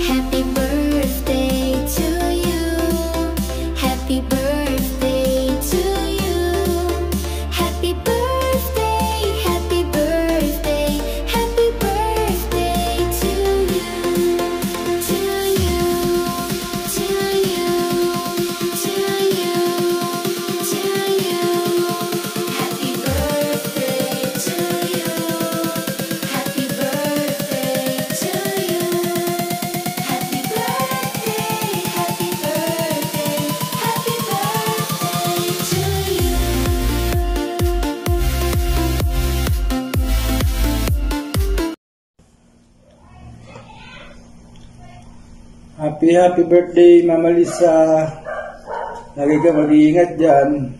Happy birthday to you. Happy birthday to you. Happy birthday, happy birthday, happy birthday to you. To you, to you, to you, to you. Happy birthday to you. Happy birthday to you. Happy birthday, happy birthday, happy birthday to you. Happy birthday, Mama Lisa. Lagi ka mag-iingat dyan.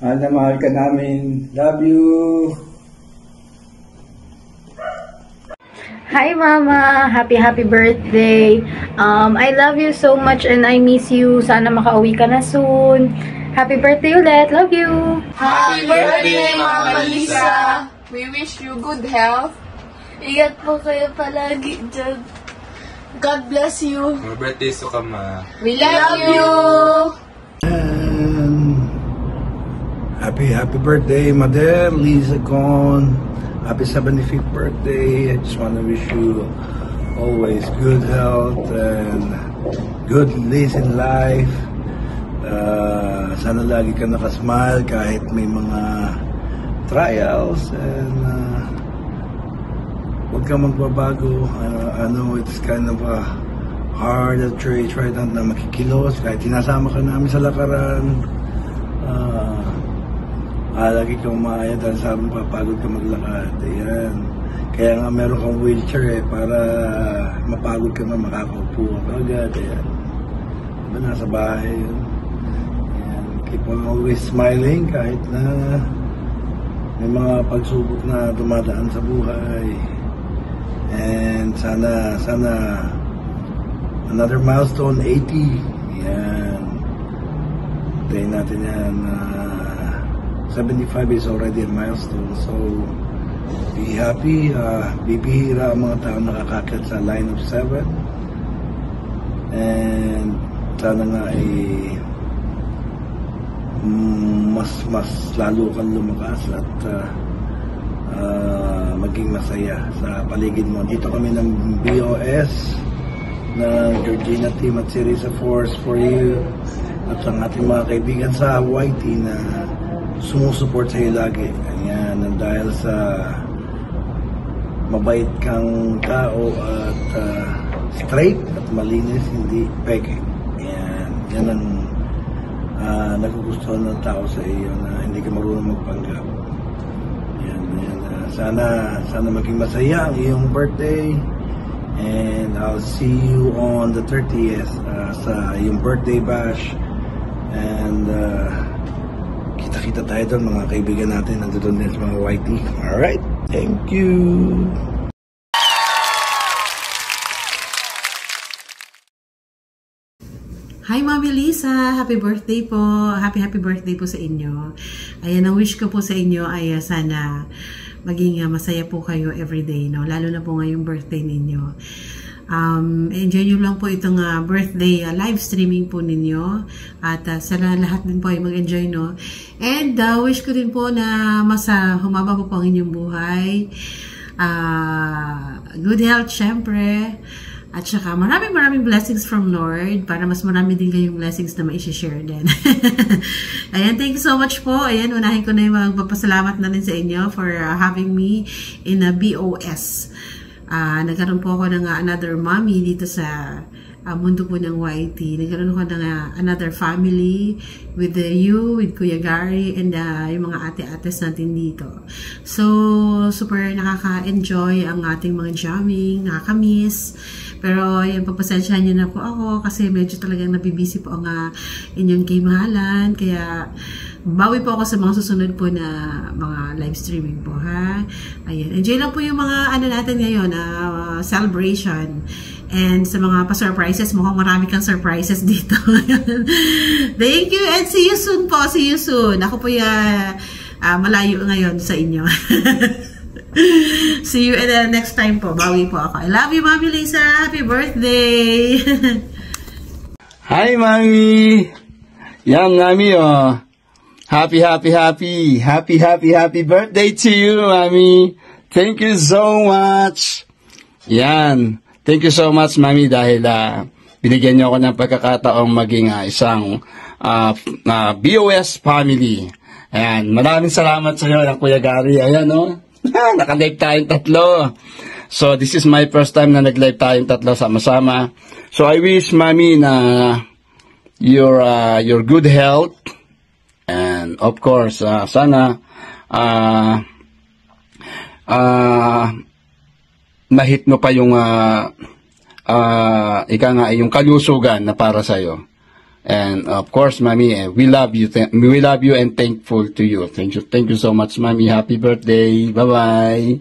Mahal na mahal ka namin. Love you. Hi Mama! Happy birthday! I love you so much and I miss you. Sana makauwi ka na soon. Happy birthday ulit! Love you! Happy birthday, Mama Lisa! We wish you good health. Ingat po kayo palagi dyan. God bless you. Happy birthday, Sukama. We love you! And happy birthday, Mother Lisa Con. Happy 75th birthday. I just want to wish you always good health and good days in life. Sana lagi ka nakasmile kahit may mga trials, and huwag ka magbabago. I know it's kind of hard that you try na makikilos kahit sinasama ka namin sa lakaran. Lagi kang umayad dahil sabi mo papagod ka maglakad. Ayan. Kaya nga meron kang wheelchair para mapagod ka na makakaupo ka agad. Ayan. Diba nasa bahay yun. Ayan. Keep on always smiling kahit na may mga pagsubok na dumadaan sa buhay. And sana another milestone, 80. Ayan. Tayo natin yan. 75 is already a milestone. So, be happy. Bibihira ang mga tao nakakakit sa line of 7. And sana nga mas lalo kang lumakas at maging masaya sa paligid mo. Dito kami ng BOS na Georgina Team at Sirisa Force for you at ang ating mga kaibigan sa YT na sumusuport sa iyo lagi. Ayan, dahil sa mabait kang tao at straight at malinis, hindi peke. Ayan, yan ang nagugustuhan ng tao sa iyo, na hindi ka marunong magpanggap. Sana maging masaya ang iyong birthday, and I'll see you on the 30th sa iyong birthday bash, and kita-kita tayo doon, mga kaibigan natin nandoon din sa mga YT. Alright, thank you. Hi Mami Lisa! Happy birthday po! Happy birthday po sa inyo. Ayan, ang wish ko po sa inyo ay sana maging masaya po kayo everyday, no? Lalo na po ngayong birthday ninyo. Enjoy nyo lang po itong birthday live streaming po ninyo, at sana lahat din po ay mag-enjoy, no? And wish ko din po na mas humaba po ang inyong buhay, good health syempre, at saka maraming blessings from Lord, para mas marami din kayong blessings na ma-share din. Ayan, thank you so much po. Ayan, unahin ko na yung magpapasalamat na rin sa inyo for having me in a BOS. Nagkaroon po ako ng another mommy dito sa mundo po ng YT. Nagkaroon ako ng another family with you, with Kuya Gary, and yung mga ate-ates natin dito. So, super nakaka-enjoy ang ating mga jamming, nakaka-miss. Pero, yung pagpasensyahan nyo na po ako kasi medyo talagang nabibisi po ang inyong kaimahalan. Kaya, bawi po ako sa mga susunod po na mga live streaming po, ha? Ayan. Enjoy lang po yung mga natin ngayon, celebration. And sa mga pa-surprises, mukhang marami kang surprises dito. Thank you and see you soon po. See you soon. Ako po malayo ngayon sa inyo. See you next time po. Bawi po ako. I love you, Mami Lisa. Happy birthday! Hi, Mami! Yan, Mami, oh. Happy birthday to you, Mami! Thank you so much! Yan. Thank you so much, Mami, dahil binigyan niyo ako ng pagkakataong maging isang BOS family. Ayan. Maraming salamat sa iyo, Kuya Gary. Ayan, oh. Naka-live tayong tatlo. So, this is my first time na nag-live tayong tatlo sama-sama. So, I wish, Mami, na your good health. And, of course, sana mahit mo pa yung yung kalusugan na para sa'yo. And of course, Mami, we love you and thankful to you. Thank you so much, Mami. Happy birthday. Bye-bye.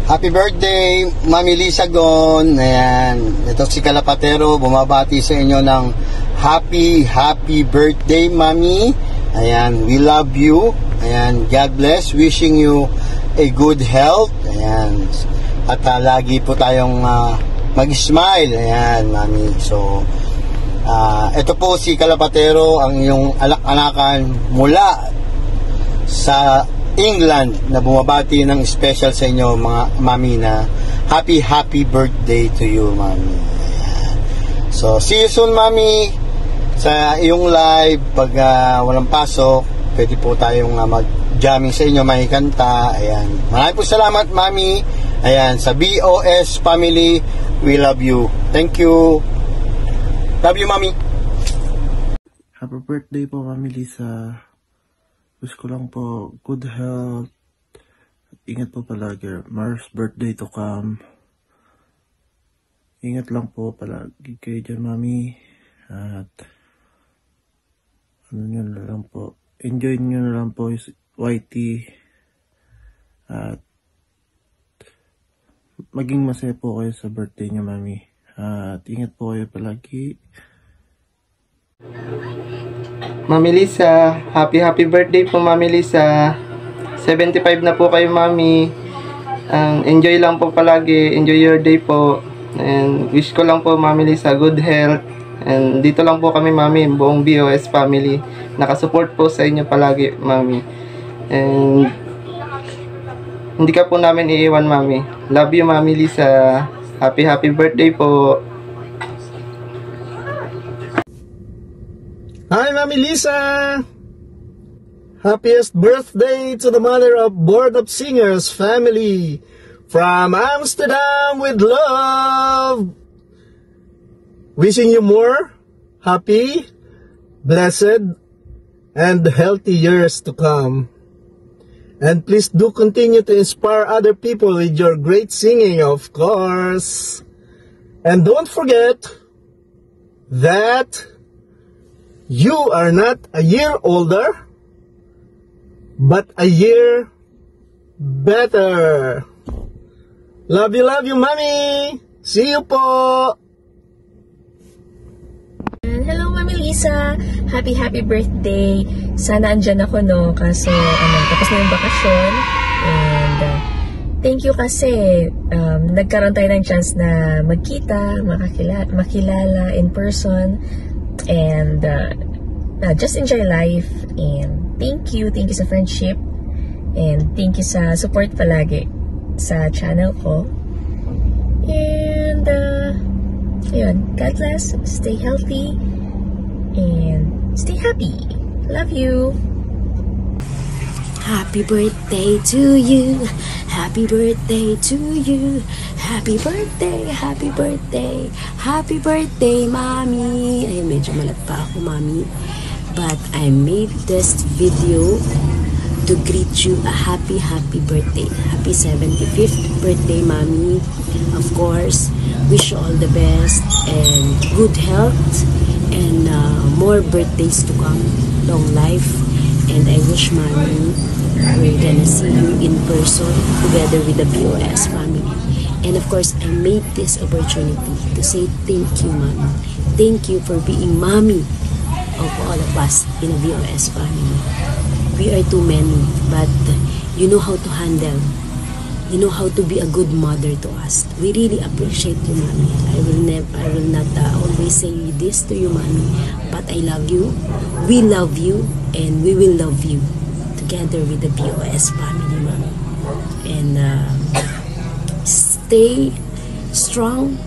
Happy birthday, Mami Lisa Gon. Ayan, ito si Kalapatero, bumabati sa inyo ng happy birthday, Mami. Ayan, we love you. Ayan, God bless. Wishing you a good health. Ayan, at lagi po tayong mag-smile. Ayan, Mami. So, ito po si Kalapatero, ang iyong anak-anakan mula sa England na bumabati ng special sa inyo, mga Mami, na happy birthday to you, Mami. Ayan. So, see you soon, Mami, sa iyong live. Pag walang pasok, pwede po tayong mag-jamming sa inyo, may kanta. Ayan. Maraming po salamat, Mami. Ayan, sa BOS family, we love you. Thank you. Love you, Mami. Happy birthday po, Mami Lisa. Wish ko lang po good health. Ingat po palagi. Mars birthday to come. Ingat lang po palagi kayo dyan, Mami. At ano nyo na lang po. Enjoy nyo na lang po yung YT. At maging masaya po kayo sa birthday nyo, Mami. At ingat po kayo palagi. Mami Lisa, happy birthday po, Mami Lisa. 75 na po kayo, Mami. Enjoy lang po palagi. Enjoy your day po. And wish ko lang po, Mami Lisa, good health. And dito lang po kami, Mami, buong BOS family. Nakasupport po sa inyo palagi, Mami. And hindi ka po namin iiwan, Mami. Love you, Mami Lisa. Happy birthday po. Hi, Mami Lisa! Happiest birthday to the mother of Board of Singers family from Amsterdam with love! Wishing you more happy, blessed, and healthy years to come. And please do continue to inspire other people with your great singing, of course. And don't forget that you are not a year older, but a year better. Love you, Mami. See you po. Hello, Mami Lisa. Happy birthday. Sana andyan ako, no? Kaso, tapos na yung bakasyon. And, thank you kasi nagkaroon tayo ng chance na magkita, makilala in person. And, just enjoy life. And, thank you sa friendship. And, thank you sa support palagi sa channel ko. And, ayun, God bless. Stay healthy. And stay happy. Love you. Happy birthday to you. Happy birthday to you. Happy birthday, happy birthday. Happy birthday, Mommy. Ay, medyo malat pa ako, Mommy. But I made this video to greet you a happy birthday. Happy 75th birthday, Mommy. Of course, wish you all the best and good health and more birthdays to come, long life. And I wish, Mommy, we're gonna see you in person together with the BOS family. And of course, I made this opportunity to say thank you, Mommy. Thank you for being Mommy of all of us in the BOS family. We are too many, but You know how to handle. You know how to be a good mother to us. We really appreciate you, Mommy. I will not always say this to you, Mommy, but I love you. We love you, and we will love you together with the BOS family, Mommy. And stay strong,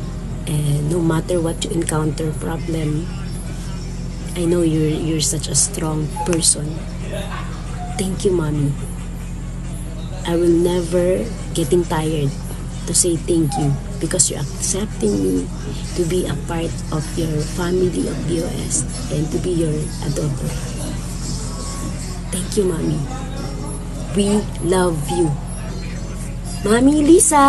and no matter what you encounter problem, I know you're such a strong person. Thank you, Mommy. I will never getting tired to say thank you because you're accepting me to be a part of your family of BOS and to be your adopter. Thank you, Mommy. We love you. Mommy Lisa!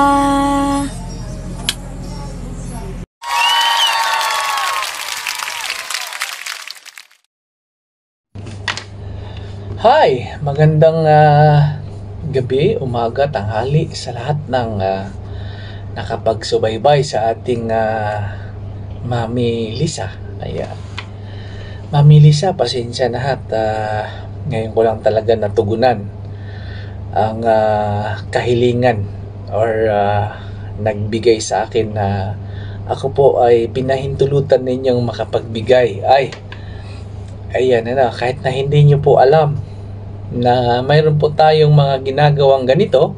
Hi! Magandang gabi, umaga, tanghali sa lahat ng nakapagsubaybay sa ating Mami Lisa. Ayan. Mami Lisa, pasensya na at ngayon ko lang talaga natugunan ang kahilingan or nagbigay sa akin na ako po ay pinahintulutan ninyong makapagbigay. Ayan na, kahit na hindi nyo po alam na mayroon po tayong mga ginagawang ganito,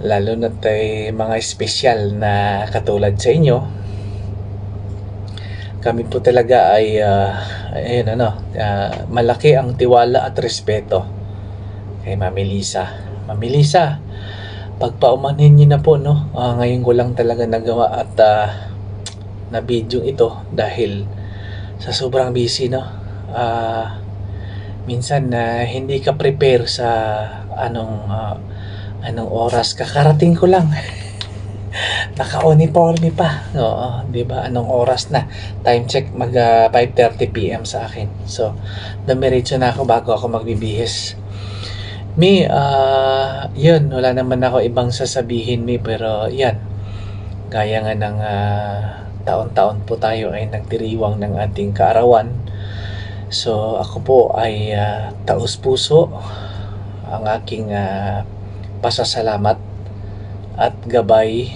lalo na tayo mga espesyal na katulad sa inyo. Kami po talaga ay malaki ang tiwala at respeto kay Mami Lisa. Mami Lisa, pagpaumanhin niyo na po, no? Ngayon ko lang talaga nagawa at na video ito dahil sa sobrang busy, no? Minsan hindi ka prepare sa anong oras. Kakarating ko lang. Naka-uniforme pa. Oo, 'di ba? Anong oras na? Time check mag 5:30 PM sa akin. So, dumiretso na ako bago ako magbibihis. Yun, wala naman ako ibang sasabihin, pero yan. Gaya nga ng taon-taon po tayo ay nagdiriwang ng ating kaarawan. So ako po ay taus-puso ang aking pasasalamat at gabay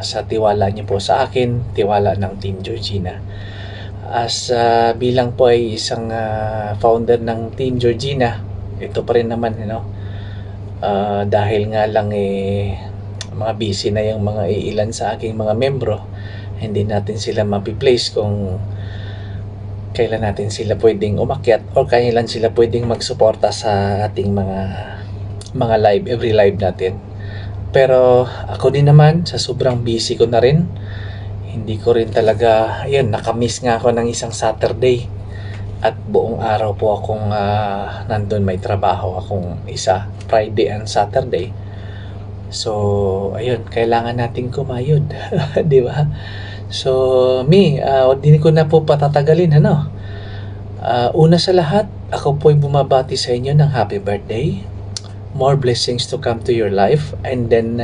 sa tiwala niyo po sa akin, tiwala ng Team Georgina. As bilang po ay isang founder ng Team Georgina, ito pa rin naman, dahil nga lang mga busy na yung mga iilan sa aking mga membro, hindi natin sila mapiplace kung kailan natin sila pwedeng umakyat o kailan sila pwedeng magsuporta sa ating mga live, every live natin. Pero ako din naman, sa sobrang busy ko na rin, hindi ko rin talaga, nakamiss nga ako ng isang Saturday at buong araw po akong nandun, may trabaho akong isa, Friday and Saturday. So kailangan nating kumayod. Di ba? So, hindi ko na po patatagalin, una sa lahat, ako po ay bumabati sa inyo ng happy birthday. More blessings to come to your life. And then,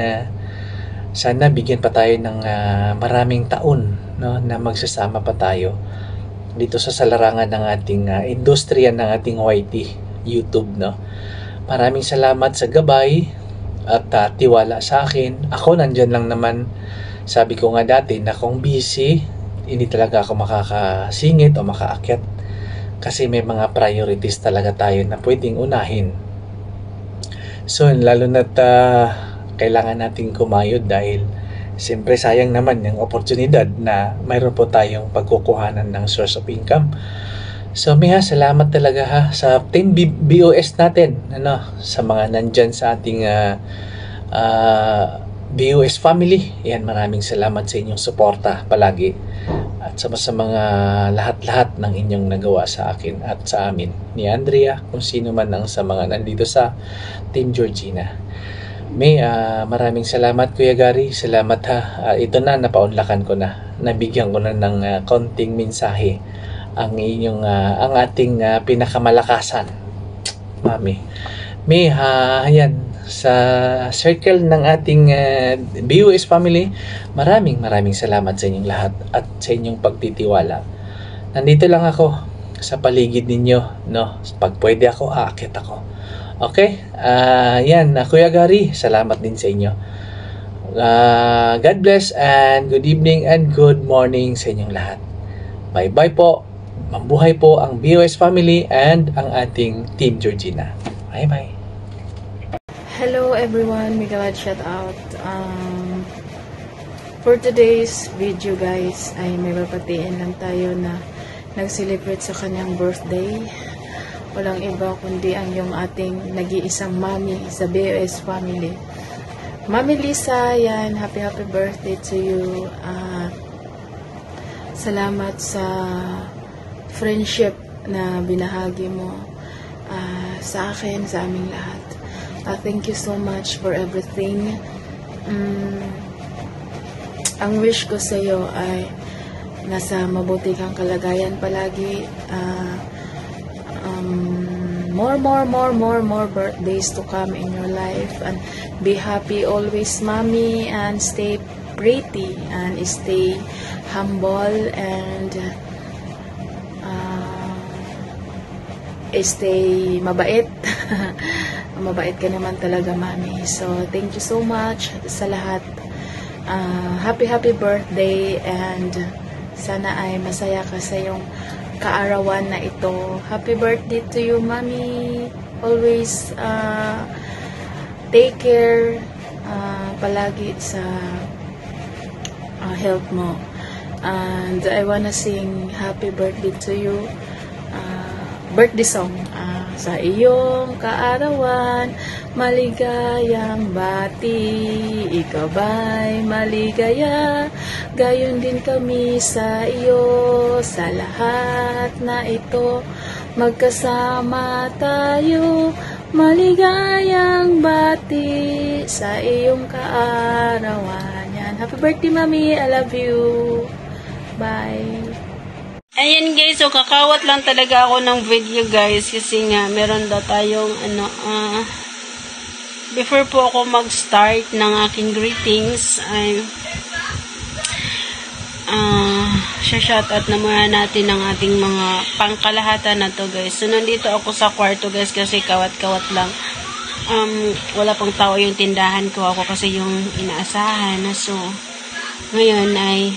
sana bigyan pa tayo ng maraming taon, na magsasama pa tayo dito sa salarangan ng ating industriya ng ating YT, YouTube, Maraming salamat sa gabay at tiwala sa akin. Ako, nandyan lang naman. Sabi ko nga dati na kung busy, hindi talaga ako makakasingit o makaakyat kasi may mga priorities talaga tayo na pwedeng unahin. So, lalo na't kailangan natin kumayod dahil siyempre sayang naman yung oportunidad na mayroon po tayong pagkukuhanan ng source of income. So, salamat talaga sa team BOS natin, sa mga nandyan sa ating BOS family. Maraming salamat sa inyong suporta palagi at sa mga lahat-lahat ng inyong nagawa sa akin at sa amin ni Andrea, kung sino man ang sa mga nandito sa Team Georgina. Maraming salamat, Kuya Gary. Salamat ito na, napaunlakan ko na. Nabigyan ko na ng konting mensahe ang ating pinakamalakasan, Mami. Sa circle ng ating BOS family, maraming salamat sa inyong lahat at sa inyong pagtitiwala. Nandito lang ako sa paligid ninyo, Pag pwede ako, aakyat ako. Okay? Yan, Kuya Gary, salamat din sa inyo. God bless and good evening and good morning sa inyong lahat. Bye-bye po. Mabuhay po ang BOS family and ang ating Team Georgina. Bye-bye. Hello everyone, Miguelad shout out. For today's video guys, ay may papatiin lang tayo na nag-celebrate sa kanyang birthday. Walang iba kundi ang yung ating nag-iisang mami sa BOS family. Mami Lisa, yan, happy birthday to you. Salamat sa friendship na binahagi mo sa akin, sa aming lahat. Thank you so much for everything. Ang wish ko sa iyo ay nasa mabuti kang kalagayan palagi. More birthdays to come in your life, and be happy always, mommy, and stay pretty and stay humble and stay mabait. Mabait ka naman talaga, mami. So thank you so much sa lahat. Happy birthday, and sana ay masaya ka sa iyong kaarawan na ito. Happy birthday to you, mommy. Always take care palagi sa health mo. And I wanna sing happy birthday to you birthday song. Sa iyong kaarawan, maligayang bati, ikaw ba'y maligaya? Gayon din kami sa iyo, sa lahat na ito, magkasama tayo, maligayang bati, sa iyong kaarawan. Yan. Happy birthday, mami. I love you. Bye. Ayan guys, so kakawat lang talaga ako ng video guys kasi nga meron daw tayong before po ako mag-start ng aking greetings ay shoutout na muna natin ang ating mga pangkalahatan na to guys. So nandito ako sa kwarto guys kasi kawat-kawat lang. Wala pang tao yung tindahan ko, ako kasi yung inaasahan. So ngayon ay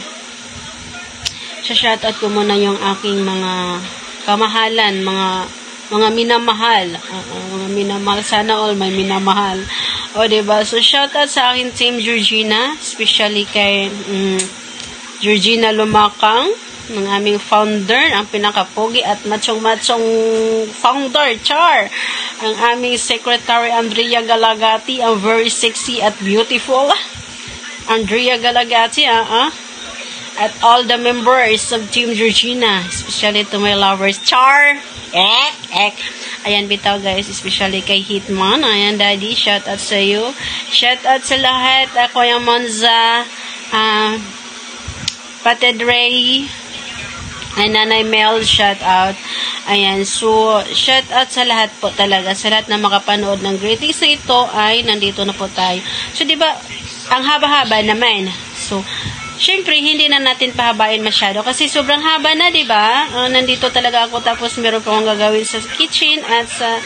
shoutout ko muna yung aking mga kamahalan, mga minamahal. Mga minamahal. Sana all may minamahal. O, diba? So, shoutout sa aking Team Georgina, especially kay Georgina Lumakang, ng aming founder, ang pinakapogi at machong-machong founder, Char. Ang aming Secretary, Andrea Galagati, ang very sexy at beautiful. Andrea Galagati, at all the members of Team Georgina, especially to my lovers, Char, ayan bitaw guys, especially kay Hitman, ayan daddy, shout out sa iyo, shout out sa lahat, ako yung Monza, Pated Ray, ay Nanay Mel, shout out, ayan, so, shout out sa lahat po talaga, sa lahat na makapanood ng greetings na ito, ay nandito na po tayo, so diba, ang haba-haba naman, so, syempre, hindi na natin pahabain masyado kasi sobrang haba na, diba? Nandito talaga ako tapos meron pa akong gagawin sa kitchen at sa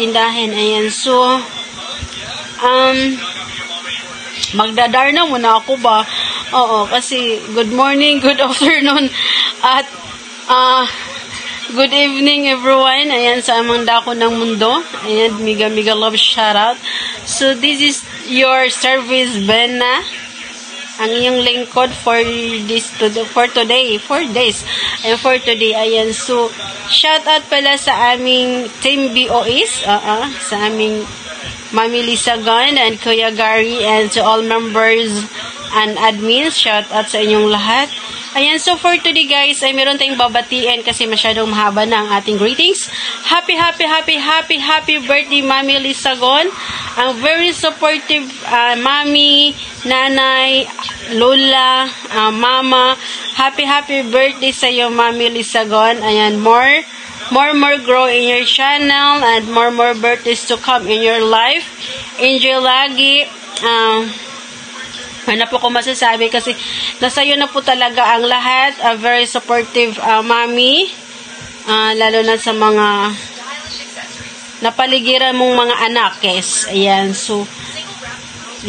tindahan. Ayan. So, magdadarna muna ako ba? Oo, kasi good morning, good afternoon, at good evening everyone. Ayan, sa amang dako ng mundo. Ayan, mega love shoutout. So, this is your service, Benna. Ang iyong lingkod for today, 4 days. And for today, ayan. So, shout out pala sa aming Team BOS, sa aming Mami Lisa Gon and Kuya Gary, and to all members and admins, shout out sa inyong lahat. Ayan, so for today guys, ay meron tayong babatiin kasi masyadong mahaba na ang ating greetings. Happy birthday, Mami Lisa Gon. Ang very supportive mami, nanay, lola, mama. Happy birthday sa iyo, Mami Lisa Gon. Ayan, more grow in your channel and more birthdays to come in your life. Enjoy lagi. Ano po ko masasabi kasi nasa iyo na po talaga ang lahat. A very supportive mami. Lalo na sa mga napaligiran mong mga anak, guys. Ayan, so,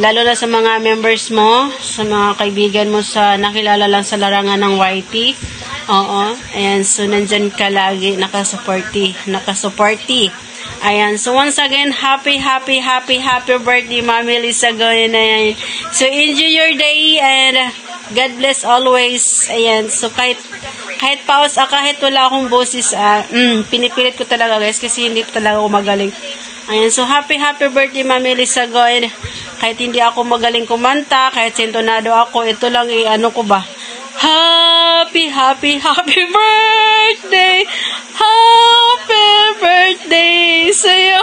lalo na sa mga members mo, sa mga kaibigan mo sa nakilala lang sa larangan ng YT. Oo, ayan, so, nandyan ka lagi, nakasuporti. Ayan, so once again, happy birthday, Mami Lisa Goyen. Ayan. So, enjoy your day and God bless always. Ayan, so kahit pause, kahit wala akong boses, pinipilit ko talaga, guys, kasi hindi talaga ako magaling. Ayan, so happy birthday, Mami Lisa Goyen. Kahit hindi ako magaling kumanta, kahit sintonado ako, ito lang ano ko ba? Happy birthday! Happy birthday sa'yo!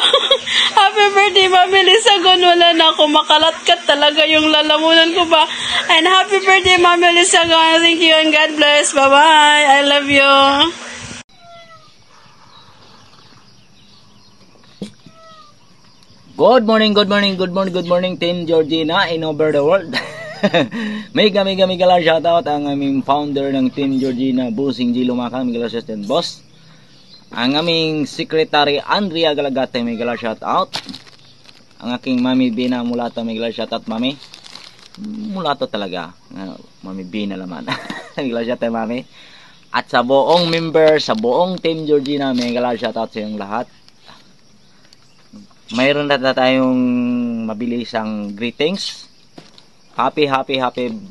Happy birthday, Mami Lisa Gon. Wala na ako, makalatkat talaga yung lalamunan ko ba. And happy birthday, Mami Lisa Gon. Thank you and God bless. Bye-bye. I love you. Good morning, Team Georgina in over the world. mega lang shoutout ang aming founder ng Team Georgina, Busing G. Lumakang, mega assistant boss. Ang aming secretary, Andrea Galagate, mega shoutout. Ang aking Mami Bina Mulato, mega shoutout, Mami. Mulato talaga. Mami Bina naman. Mega shoutout, Mami. At sa buong member, sa buong Team Georgina, mega shoutout sa inyong lahat. Mayroon na tayong mabilisang greetings. Happy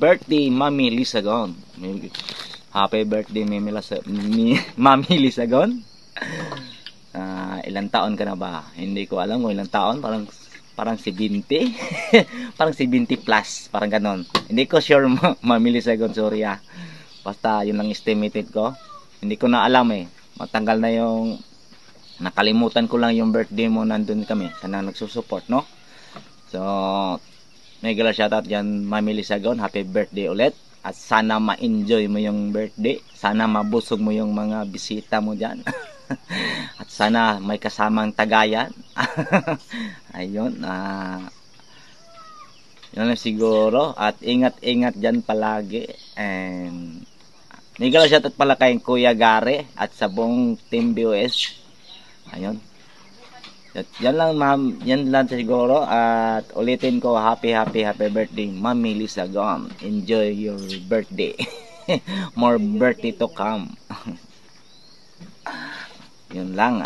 birthday, Mami Lisa Gon. Happy birthday, Mami Lisa Gon. Ilang taon ka na ba? Hindi ko alam kung ilang taon. Parang 70. Parang 70 plus. Parang ganon. Hindi ko sure, Mami Lisa Gon. Sorry ah. Basta yun lang estimated ko. Hindi ko na alam eh. Matanggal na yung... Nakalimutan ko lang yung birthday mo, nandun kami. Sana nagsusupport, no? So, mega shoutout dyan, Mami Lisa Gon. Happy birthday ulit. At sana ma-enjoy mo yung birthday. Sana mabusog mo yung mga bisita mo dyan. At sana may kasamang tagayan. Ayun. Yun na siguro. At ingat-ingat dyan palagi. And mega shoutout pala kay Kuya Gare at sa buong Team BOS. Ayun. Yan lang, ma'am. Yan lang siguro. At ulitin ko, happy birthday, Mami Lisa Gon. Enjoy your birthday. More birthday to come. Yun lang.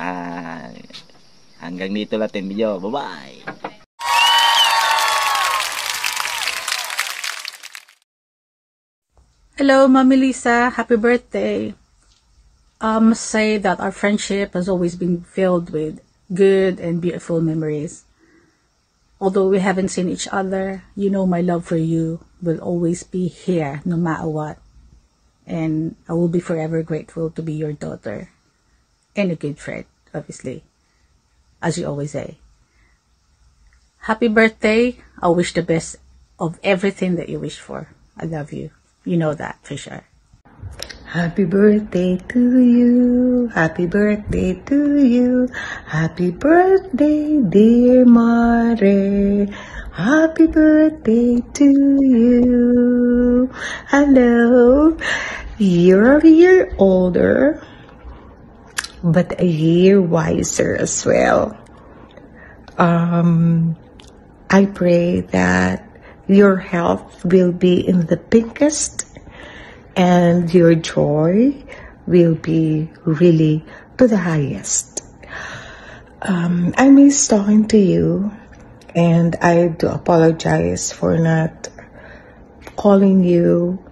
Hanggang dito lang yung video. Bye-bye. Hello, Mami Lisa. Happy birthday. I must say that our friendship has always been filled with good and beautiful memories. Although we haven't seen each other, you know my love for you will always be here no matter what. And I will be forever grateful to be your daughter. And a good friend, obviously. As you always say. Happy birthday. I wish the best of everything that you wish for. I love you. You know that for sure. Happy birthday to you, happy birthday to you, happy birthday dear Mare, happy birthday to you. Hello, you're a year older, but a year wiser as well. I pray that your health will be in the pinkest, and your joy will be really to the highest. I miss talking to you, and I do apologize for not calling you.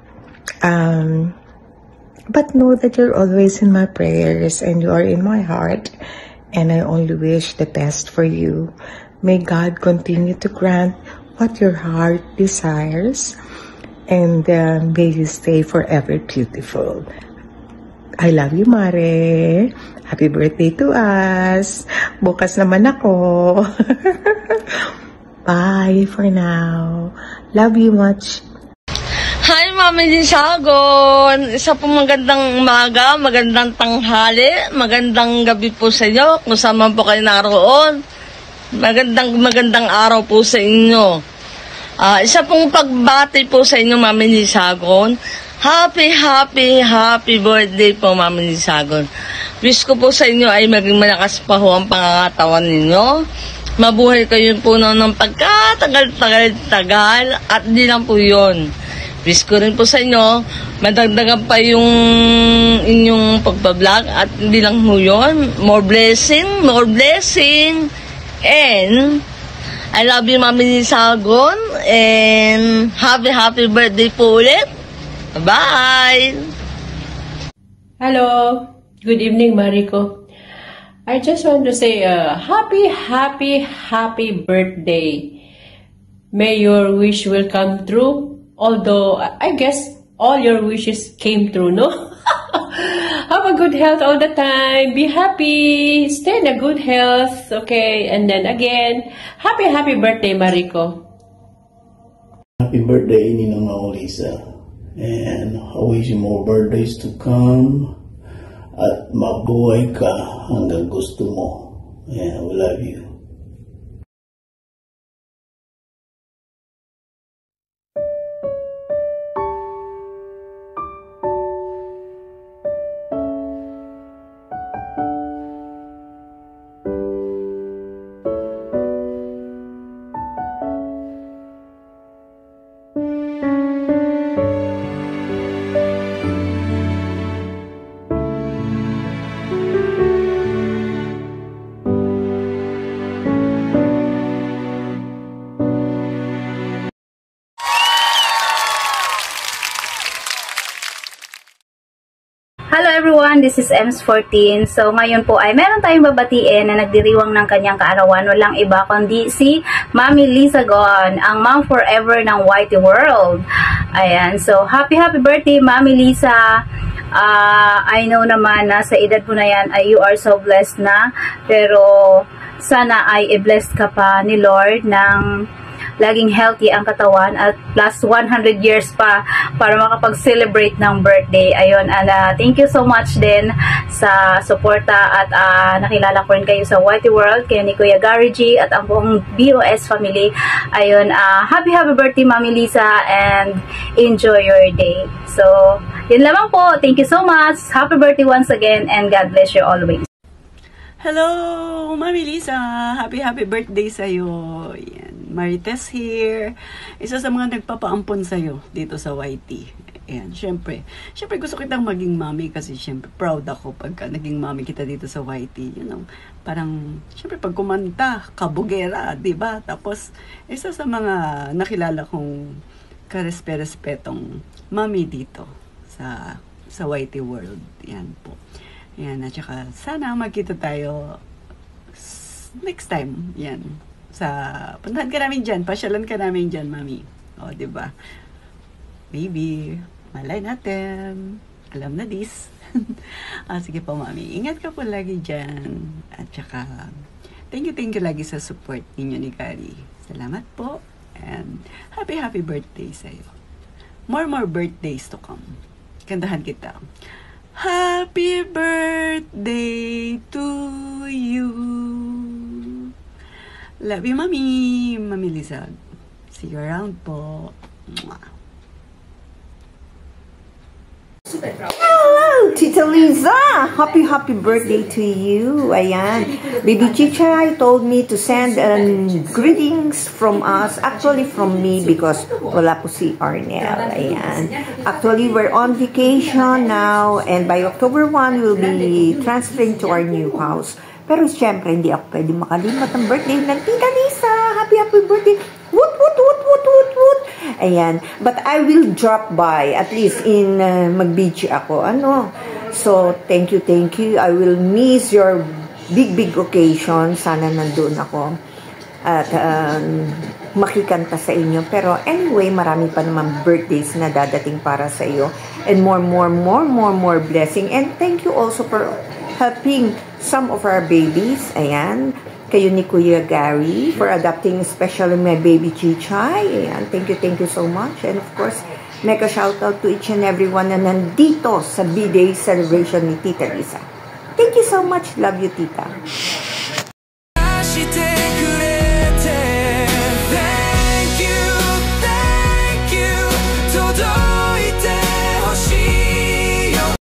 But know that you're always in my prayers and you are in my heart, and I only wish the best for you. May God continue to grant what your heart desires, and may you stay forever beautiful. I love you, Mare. Happy birthday to us. Bukas naman ako. Bye for now. Love you much. Hi, Mami Lisagon. Isa po magandang umaga, magandang tanghali, magandang gabi po sa inyo, kung saan man po kayo naroon. Magandang araw po sa inyo. Isa pong pagbati po sa inyo, Mami Lisagon. Happy birthday po, Mami Lisagon. Wish ko po sa inyo ay maging malakas pa ho ang pangangatawan ninyo. Mabuhay kayo po ng pagkatagal-tagal at di lang po yun. Wish ko rin po sa inyo, madagdagan pa yung inyong pagbablog at hindi lang ho yun. More blessing, and I love you, Mami Lisagon, and happy birthday po ulit. Bye! Hello, good evening, Mariko. I just want to say happy birthday. May your wish will come true. Although, I guess all your wishes came true, no? Have a good health all the time. Be happy. Stay in a good health. Okay, and then again, happy birthday, Mariko. Happy birthday, Ninong Lisa. And I wish you more birthdays to come. At mabuhay ka hanggang gusto mo. And we love you. Hello everyone, this is EMS14. So ngayon po ay meron tayong babatiin na nagdiriwang ng kanyang kaarawan. Walang iba kundi si Mami Lisagon, ang mom forever ng Whitey World. Ayan, so happy birthday Mami Lisa. I know naman na sa edad mo na yan ay you are so blessed na. Pero sana ay i-blessed ka pa ni Lord ng laging healthy ang katawan at plus 100 years pa para makapag-celebrate ng birthday. Ayun, thank you so much din sa suporta at nakilala ko rin kayo sa Whitey World, kaya ni Kuya Gary G at ang buong BOS family. Ayun, happy birthday Mami Lisa and enjoy your day. So, yun lamang po. Thank you so much. Happy birthday once again and God bless you always. Hello, Mami Lisa. Happy birthday sa'yo. Yan. Marites here. Isa sa mga nagpapaampon sa'yo dito sa YT. Ayan, syempre gusto kitang maging mami kasi syempre proud ako pagka naging mami kita dito sa YT. You know, parang syempre pag kumanta, kabugera, diba? Tapos, isa sa mga nakilala kong karespe-respetong mami dito sa YT World. Yan po. Yan, at saka sana magkita tayo next time. Yan. Puntahan ka namin dyan, pasyalan ka namin dyan, Mami. O, diba? Maybe, malay natin. Alam na this. Sige po, Mami. Ingat ka po lagi dyan. At saka, thank you lagi sa support ninyo ni Kari. Salamat po. And happy birthday sa'yo. More birthdays to come. Kantahan kita. Happy birthday to you. Love you, Mami. Mami Lisa. See you around po. Mwah. Hello, Tita Liza! Happy birthday to you. Ayan. Baby Chichay told me to send greetings from us. Actually, from me because wala po si Arnel. Ayan. Actually, we're on vacation now and by October 1, we'll be transferring to our new house. Pero siyempre, hindi ako pwede makalimot ang birthday ng Tita Lisa. Happy birthday. Woot. Ayan. But I will drop by at least in mag-beach ako. So, thank you. I will miss your big occasion. Sana nandun ako. At makikanta sa inyo. Pero anyway, marami pa naman birthdays na dadating para sa iyo. And more blessing. And thank you also for helping some of our babies. Ayan. Kayo ni Kuya Gary for adopting especially my baby Chichay. Ayan. Thank you so much. And of course, mega shout out to each and everyone na nandito sa B-Day celebration ni Tita Lisa. Thank you so much. Love you, Tita.